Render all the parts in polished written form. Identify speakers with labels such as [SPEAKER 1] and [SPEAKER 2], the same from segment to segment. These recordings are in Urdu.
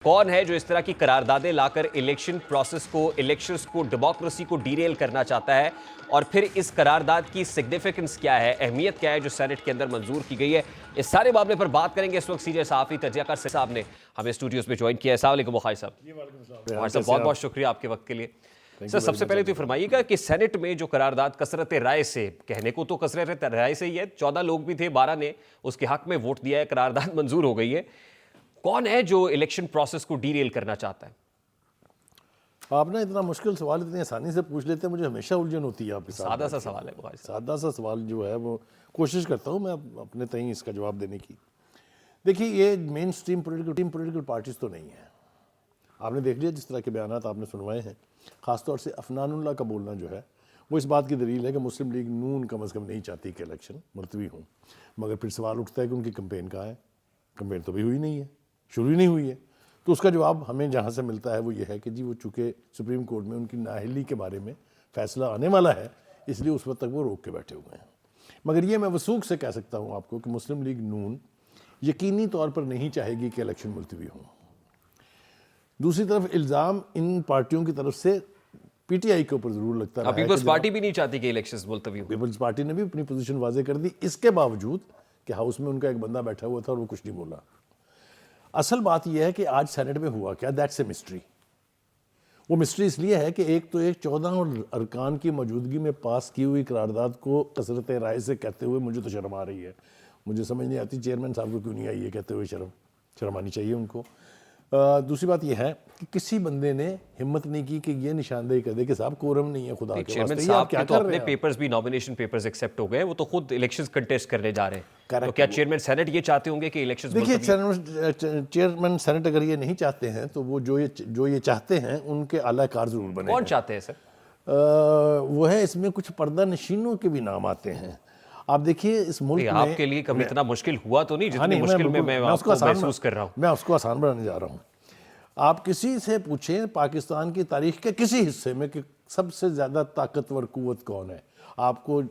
[SPEAKER 1] کون ہے جو اس طرح کی قراردادیں لا کر الیکشن پروسیس کو، الیکشنز کو، ڈیموکریسی کو ڈیریل کرنا چاہتا ہے؟ اور پھر اس قرارداد کی سگنیفیکنس کیا ہے، اہمیت کیا ہے جو سینٹ کے اندر منظور کی گئی ہے؟ اس سارے معاملے پر بات کریں گے اس وقت سینئر صحافی تجزیہ کار صاحب نے ہمیں اسٹوڈیوز میں جوائن کیا ہے۔ السلام علیکم بخاری صاحب۔ بخاری صاحب بہت بہت شکریہ آپ کے وقت کے لیے۔ سر سب سے پہلے تو فرمائیے گا کہ سینٹ میں جو قرارداد کثرت رائے سے، کہنے کو تو کثرت رائے سے ہی ہے، 14 لوگ بھی تھے، 12 نے اس کے حق میں ووٹ دیا ہے، قرارداد منظور ہو گئی ہے، کون ہے جو الیکشن پروسیس کو ڈیریل کرنا چاہتا ہے؟
[SPEAKER 2] آپ نے اتنا مشکل سوال اتنی آسانی سے پوچھ لیتے ہیں، مجھے ہمیشہ الجھن ہوتی ہے آپ کے ساتھ۔
[SPEAKER 1] سادہ سا سوال ہے بخاری صاحب۔
[SPEAKER 2] سادہ سا سوال جو ہے وہ کوشش کرتا ہوں میں اپنے تئیں اس کا جواب دینے کی۔ دیکھیے یہ مین سٹریم پولیٹیکل پارٹیز تو نہیں ہیں۔ آپ نے دیکھ لیا جس طرح کے بیانات آپ نے سنوائے ہیں، خاص طور سے عفنان اللہ کا بولنا جو ہے وہ اس بات کی دلیل ہے کہ مسلم لیگ نون کم از کم نہیں چاہتی کہ الیکشن ملتوی ہوں، مگر پھر سوال اٹھتا ہے کہ ان کی کمپین کہاں ہے؟ کمپین تو بھی ہوئی نہیں ہے، شروع ہی نہیں ہوئی ہے۔ تو اس کا جواب ہمیں جہاں سے ملتا ہے وہ یہ ہے کہ جی وہ چونکہ سپریم کورٹ میں ان کی نااہلی کے بارے میں فیصلہ آنے والا ہے، اس لیے اس وقت تک وہ روک کے بیٹھے ہوئے ہیں۔ مگر یہ میں وثوق سے کہہ سکتا ہوں آپ کو کہ مسلم لیگ نون یقینی طور پر نہیں چاہے گی کہ الیکشن ملتوی ہوں۔ دوسری طرف الزام ان پارٹیوں کی طرف سے پی ٹی آئی کے اوپر ضرور لگتا ہے۔
[SPEAKER 1] پیپلز پارٹی بھی نہیں چاہتی کہ الیکشنز ملتوی ہوں۔
[SPEAKER 2] پیپلز پارٹی نے بھی اپنی پوزیشن واضح کر دی، اس کے باوجود کہ ہاؤس میں ان کا ایک بندہ بیٹھا ہوا تھا اور وہ کچھ نہیں بولا۔ اصل بات یہ ہے کہ آج سینٹ میں ہوا کیا، دیٹس اے مسٹری۔ وہ مسٹری اس لیے ہے کہ ایک 14 ارکان کی موجودگی میں پاس کی ہوئی قرارداد کو کثرت رائے سے کہتے ہوئے مجھے تو شرم آ رہی ہے۔ مجھے سمجھ نہیں آتی چیئرمین صاحب کو کیوں نہیں آئی ہے کہتے ہوئے شرم آنی چاہیے ان کو۔ دوسری بات یہ ہے کہ کسی بندے نے ہمت نہیں کی کہ یہ نشاندہی کر دے کہ صاحب کورم نہیں ہے، خدا کے
[SPEAKER 1] چیئرمین
[SPEAKER 2] واسطے
[SPEAKER 1] صاحب کے تو اپنے پیپرز بھی نامینیشن پیپرز ایکسیپٹ ہو گئے، وہ تو خود الیکشنز کنٹیسٹ کرنے جا رہے ہیں۔ تو کیا چیئرمین سینٹ یہ چاہتے ہوں گے کہ الیکشنز
[SPEAKER 2] دیکھیے چیئرمین سینٹ اگر یہ نہیں چاہتے ہیں تو وہ جو یہ چاہتے ہیں ان کے اعلیٰ کار ضرور بنے۔
[SPEAKER 1] کون چاہتے ہیں سر؟
[SPEAKER 2] وہ ہے اس میں کچھ پردہ نشینوں کے بھی نام آتے ہیں۔ آپ دیکھیے اس ملک میں
[SPEAKER 1] آپ کے لیے کبھی اتنا مشکل ہوا تو نہیں جتنی مشکل میں آپ کو محسوس کر رہا ہوں۔
[SPEAKER 2] میں اس کو آسان بنانے جا رہا ہوں۔ آپ کسی سے پوچھیں پاکستان کی تاریخ کے کسی حصے میں کہ سب سے زیادہ طاقتور قوت کون ہے، آپ کو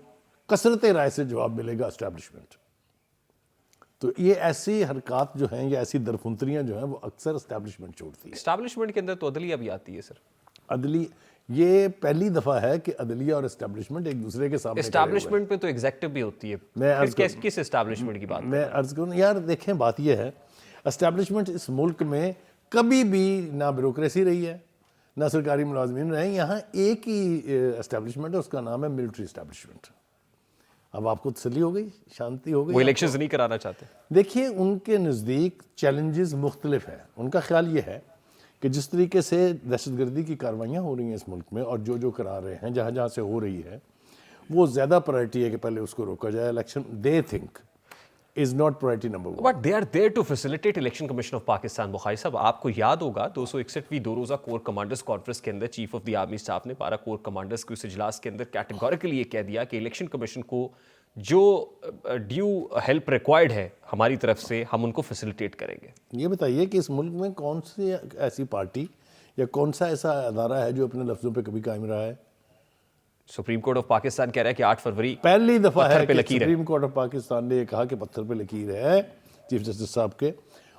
[SPEAKER 2] کثرت رائے سے جواب ملے گا اسٹیبلشمنٹ۔ تو یہ ایسی حرکات جو ہیں یا ایسی درفنتریاں جو ہیں وہ اکثر اسٹیبلشمنٹ چھوڑتی ہے۔
[SPEAKER 1] اسٹیبلشمنٹ کے اندر تو عدلیہ بھی آتی ہے سر۔
[SPEAKER 2] یہ پہلی دفعہ ہے کہ عدلیہ اور اسٹیبلشمنٹ ایک دوسرے کے سامنے۔
[SPEAKER 1] اسٹیبلشمنٹ پہ تو ایگزیکٹو بھی ہوتی ہے، کس اسٹیبلشمنٹ کی بات؟
[SPEAKER 2] میں عرض کروں یار دیکھیں بات یہ ہے، اسٹیبلشمنٹ اس ملک میں کبھی بھی نہ بیوروکریسی رہی ہے نہ سرکاری ملازمین رہے ہیں، یہاں ایک ہی اسٹیبلشمنٹ ہے، اس کا نام ہے ملٹری اسٹیبلشمنٹ۔ اب آپ کو تسلی ہو گئی، شانتی ہو گئی۔
[SPEAKER 1] وہ الیکشنز نہیں کرانا چاہتے؟
[SPEAKER 2] دیکھیے ان کے نزدیک چیلنجز مختلف ہیں۔ ان کا خیال یہ ہے کہ جس طریقے سے دہشت گردی کی کاروائیاں ہو رہی ہیں اس ملک میں اور جو کرا رہے ہیں جہاں جہاں سے ہو رہی ہے، وہ زیادہ پرائرٹی ہے کہ پہلے اس کو روکا جائے۔ Election they think is not priority number one.
[SPEAKER 1] But they are there to facilitate Election Commission of Pakistan۔ بخاری صاحب آپ کو یاد ہوگا 261ویں دو روزہ کور کمانڈرز کانفرنس کے اندر chief of the army staff نے 12 کور کمانڈرز کے اس اجلاس کے اندر کیٹیگوریکلی یہ کہہ دیا کہ الیکشن کمیشن کو جو ڈیو ہیلپ ریکوائرڈ ہے ہماری طرف سے ہم ان کو فیسیلیٹیٹ کریں گے۔
[SPEAKER 2] یہ بتائیے کہ اس ملک میں کون سی ایسی پارٹی یا کون سا ایسا ادارہ ہے جو اپنے لفظوں پہ کبھی قائم رہا ہے؟
[SPEAKER 1] سپریم کورٹ آف پاکستان کہہ رہا ہے کہ 8 فروری
[SPEAKER 2] پہلی دفعہ ہے کہ سپریم کورٹ آف پاکستان نے یہ کہا کہ پتھر پہ لکیر ہے چیف جسٹس صاحب کے۔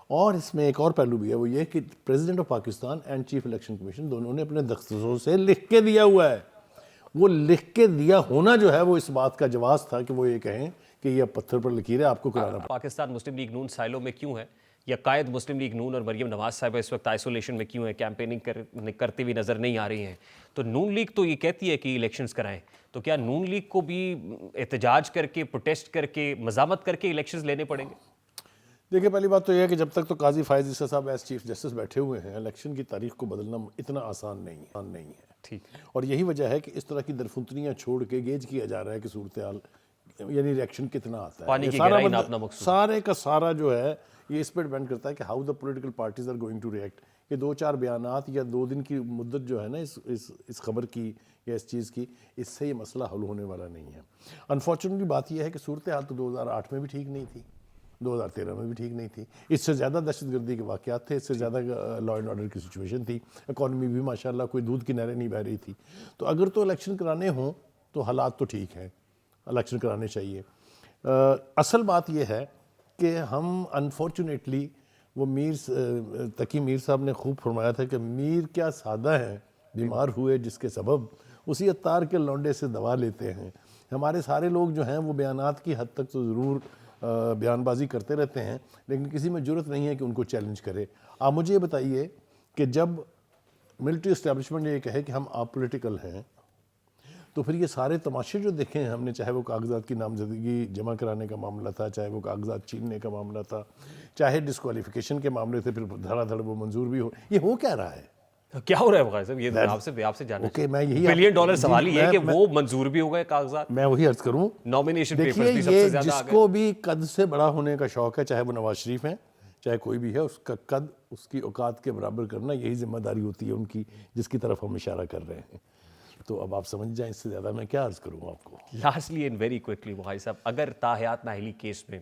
[SPEAKER 2] اور اس میں ایک اور پہلو بھی ہے، وہ یہ کہ president of Pakistan and chief election commission دونوں نے اپنے دستخطوں سے لکھ کے دیا ہوا ہے۔ وہ لکھ کے دیا ہونا جو ہے وہ اس بات کا جواز تھا کہ وہ یہ کہیں کہ یہ پتھر پر لکیر ہے، آپ کو کرانا۔
[SPEAKER 1] پاکستان مسلم لیگ نون سائلوں میں کیوں ہے، یا قائد مسلم لیگ نون اور مریم نواز صاحبہ اس وقت آئسولیشن میں کیوں ہیں، کیمپیننگ کرتے ہوئے نظر نہیں آ رہی ہیں؟ تو نون لیگ تو یہ کہتی ہے کہ الیکشنز کرائیں، تو کیا نون لیگ کو بھی احتجاج کر کے، پروٹیسٹ کر کے، مزاحمت کر کے الیکشنز لینے پڑیں گے؟
[SPEAKER 2] دیکھیں پہلی بات تو یہ ہے کہ جب تک تو قاضی فائز عیسیٰ صاحب ایز چیف جسٹس بیٹھے ہوئے ہیں، الیکشن کی تاریخ کو بدلنا اتنا آسان نہیں ہے۔
[SPEAKER 1] ٹھیک، اور
[SPEAKER 2] یہی وجہ ہے کہ اس طرح کی درفنتریاں چھوڑ کے گیج کیا جا رہا ہے کہ صورتحال یعنی ریئیکشن کتنا آتا ہے،
[SPEAKER 1] پانی کی گہرائی ناپنا مقصود،
[SPEAKER 2] سارے کا سارا جو ہے یہ اس پہ ڈیپینڈ کرتا ہے کہ how the political parties are going to react. یہ 2-4 بیانات یا 2 دن کی مدت جو ہے نا اس خبر کی یا اس چیز کی، اس سے یہ مسئلہ حل ہونے والا نہیں ہے۔ انفارچونیٹلی بات یہ ہے کہ صورتحال تو 2008 میں بھی ٹھیک نہیں تھی، 2013 میں بھی ٹھیک نہیں تھی، اس سے زیادہ دہشت گردی کے واقعات تھے، اس سے زیادہ لا اینڈ آرڈر کی سچویشن تھی، اکانومی بھی ماشاءاللہ کوئی دودھ کی نہریں نہیں بہہ رہی تھی۔ تو اگر تو الیکشن کرانے ہوں تو حالات تو ٹھیک ہیں، الیکشن کرانے چاہیے۔ اصل بات یہ ہے کہ ہم انفارچونیٹلی وہ تقی میر صاحب نے خوب فرمایا تھا کہ میر کیا سادہ ہیں بیمار ہوئے جس کے سبب اسی عطار کے لونڈے سے دوا لیتے ہیں. ہمارے سارے لوگ جو ہیں وہ بیانات کی حد تک تو ضرور بیان بازی کرتے رہتے ہیں لیکن کسی میں جرت نہیں ہے کہ ان کو چیلنج کرے. آپ مجھے یہ بتائیے کہ جب ملٹری اسٹیبلشمنٹ نے یہ کہے کہ ہم آپ پولیٹیکل ہیں تو پھر یہ سارے تماشے جو دیکھے ہیں ہم نے, چاہے وہ کاغذات کی نامزدگی جمع کرانے کا معاملہ تھا, چاہے وہ کاغذات چھیننے کا معاملہ تھا, چاہے ڈسکوالیفیکیشن کے معاملے تھے, پھر دھڑا دھڑ وہ منظور بھی ہو, یہ ہو کیا رہا ہے؟
[SPEAKER 1] کیا ہو رہا ہے بغیر صاحب؟ یہ آپ سے جاننا
[SPEAKER 2] اوکے میں یہی
[SPEAKER 1] بلین ڈالر سوال ہی ہے کہ وہ منظور بھی ہو گئے کاغذات,
[SPEAKER 2] میں وہی عرض کروں.
[SPEAKER 1] نامینیشن
[SPEAKER 2] دیکھیے
[SPEAKER 1] پیپرز بھی سب
[SPEAKER 2] یہ
[SPEAKER 1] سے زیادہ
[SPEAKER 2] جس کو بھی قد سے بڑا ہونے کا شوق ہے, چاہے وہ نواز شریف ہیں چاہے کوئی بھی ہے, اس کا قد اس کی اوقات کے برابر کرنا یہی ذمہ داری ہوتی ہے ان کی, جس کی طرف ہم اشارہ کر رہے ہیں. تو اب آپ سمجھ جائیں, اس سے زیادہ میں کیا عرض کروں آپ کو.
[SPEAKER 1] لاسٹلی اینڈ ویری کوئکلی بخاری صاحب, اگر تاحیات نااہلی کیس میں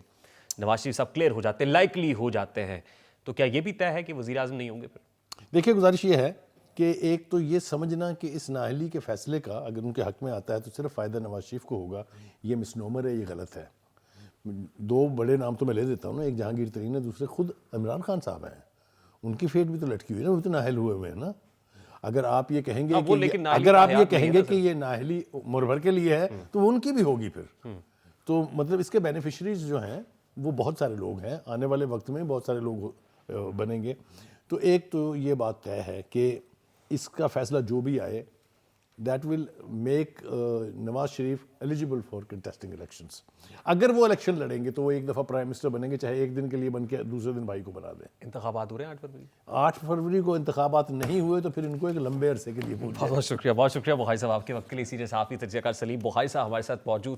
[SPEAKER 1] نواز شریف صاحب کلیئر ہو جاتے ہیں, لائکلی ہو جاتے ہیں, تو کیا یہ بھی طے ہے کہ وزیر اعظم نہیں ہوں گے پھر؟
[SPEAKER 2] دیکھیے گزارش یہ ہے کہ ایک تو یہ سمجھنا کہ اس نااہلی کے فیصلے کا اگر ان کے حق میں آتا ہے تو صرف فائدہ نواز شریف کو ہوگا, یہ مسنومر ہے, یہ غلط ہے. دو بڑے نام تو میں لے دیتا ہوں نا, ایک جہانگیر ترین ہے, دوسرے خود عمران خان صاحب ہیں. ان کی فیٹ بھی تو لٹکی ہوئی ہے نا, وہ تو نااہل ہوئے ہوئے ہیں نا. اگر آپ یہ کہیں گے کہ یہ نااہلی عمر بھر کے لیے ہے تو وہ ان کی بھی ہوگی پھر. تو مطلب اس کے بینیفیشریز جو ہیں وہ بہت سارے لوگ ہیں, آنے والے وقت میں بہت سارے لوگ بنیں گے. تو ایک تو یہ بات طے ہے کہ اس کا فیصلہ جو بھی آئے that will make Nawaz Sharif eligible for contesting elections. اگر وہ الیکشن لڑیں گے تو وہ ایک دفعہ پرائم منسٹر بنیں گے, چاہے ایک دن کے لیے بن کے دوسرے دن بھائی کو بنا دیں.
[SPEAKER 1] انتخابات ہو رہے ہیں 8 فروری.
[SPEAKER 2] 8 فروری کو انتخابات نہیں ہوئے تو پھر ان کو ایک لمبے عرصے کے لیے
[SPEAKER 1] بہت شکریہ بخاری صاحب آپ کے وقت کے لیے. اسی نے صحافی تجزیہ کار سلیم بخاری صاحب ہمارے ساتھ موجود